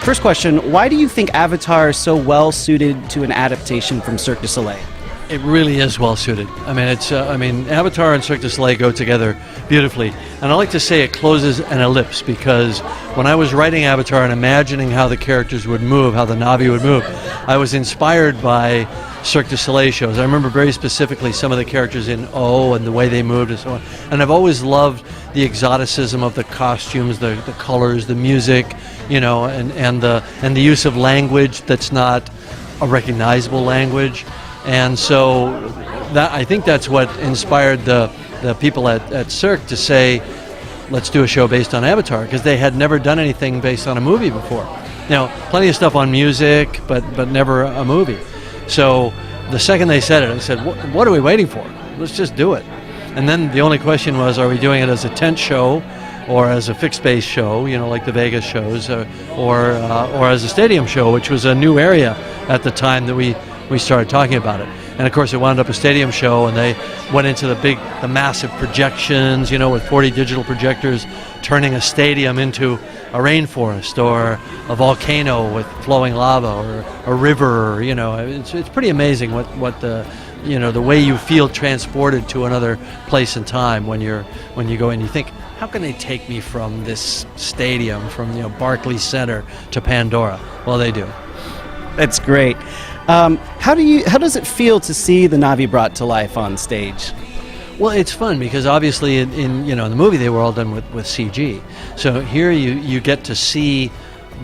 First question, why do you think Avatar is so well suited to an adaptation from Cirque du Soleil? It really is well suited. I mean, Avatar and Cirque du Soleil go together beautifully. And I like to say it closes an ellipse, because when I was writing Avatar and imagining how the characters would move, how the Na'vi would move, I was inspired by Cirque du Soleil shows. I remember very specifically some of the characters in O and the way they moved and so on. And I've always loved the exoticism of the costumes, the colors, the music, you know, and the use of language that's not a recognizable language. And so I think that's what inspired the people at Cirque to say, let's do a show based on Avatar, because they had never done anything based on a movie before. You know, plenty of stuff on music, but never a movie. So the second they said it, I said, what are we waiting for? Let's just do it. And then the only question was, are we doing it as a tent show or as a fixed base show, you know, like the Vegas shows, or as a stadium show, which was a new area at the time that we started talking about it. And of course it wound up a stadium show, and they went into the massive projections, you know, with 40 digital projectors turning a stadium into a rainforest or a volcano with flowing lava or a river. You know, it's pretty amazing what the, you know, the way you feel transported to another place and time when you go in. You think, how can they take me from this stadium, from, you know, Barclays Center to Pandora? Well, they do. That's great. How does it feel to see the Na'vi brought to life on stage? Well, it's fun because obviously in you know, in the movie they were all done with CG. So here you get to see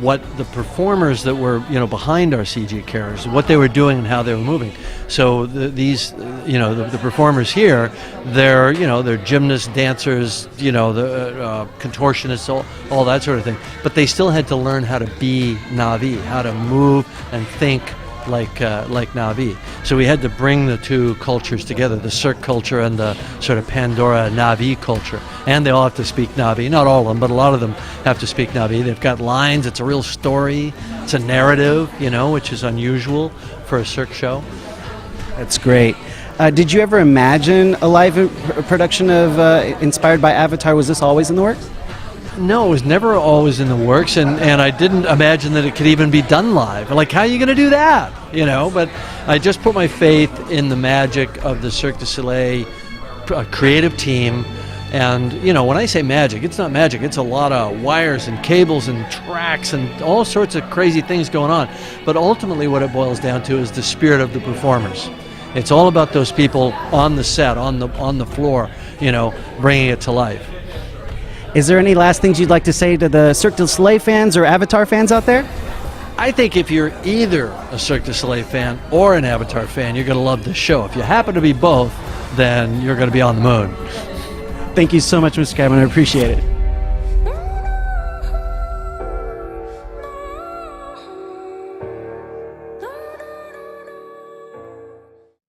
what the performers that were, you know, behind our CG characters, what they were doing and how they were moving. So these, you know, the performers here, they're, you know, they're gymnasts, dancers, you know, the contortionists, all that sort of thing. But they still had to learn how to be Na'vi, how to move and think like Na'vi. So we had to bring the two cultures together, the Cirque culture and the sort of Pandora Na'vi culture. And they all have to speak Na'vi. Not all of them, but a lot of them have to speak Na'vi. They've got lines, it's a real story, it's a narrative, you know, which is unusual for a Cirque show. That's great. Did you ever imagine a live production of inspired by Avatar? Was this always in the works? No, it was never always in the works, and I didn't imagine that it could even be done live. Like, how are you going to do that? You know, but I just put my faith in the magic of the Cirque du Soleil creative team. And, you know, when I say magic, it's not magic. It's a lot of wires and cables and tracks and all sorts of crazy things going on. But ultimately what it boils down to is the spirit of the performers. It's all about those people on the set, on the floor, you know, bringing it to life. Is there any last things you'd like to say to the Cirque du Soleil fans or Avatar fans out there? I think if you're either a Cirque du Soleil fan or an Avatar fan, you're going to love this show. If you happen to be both, then you're going to be on the moon. Thank you so much, Mr. Cameron. I appreciate it.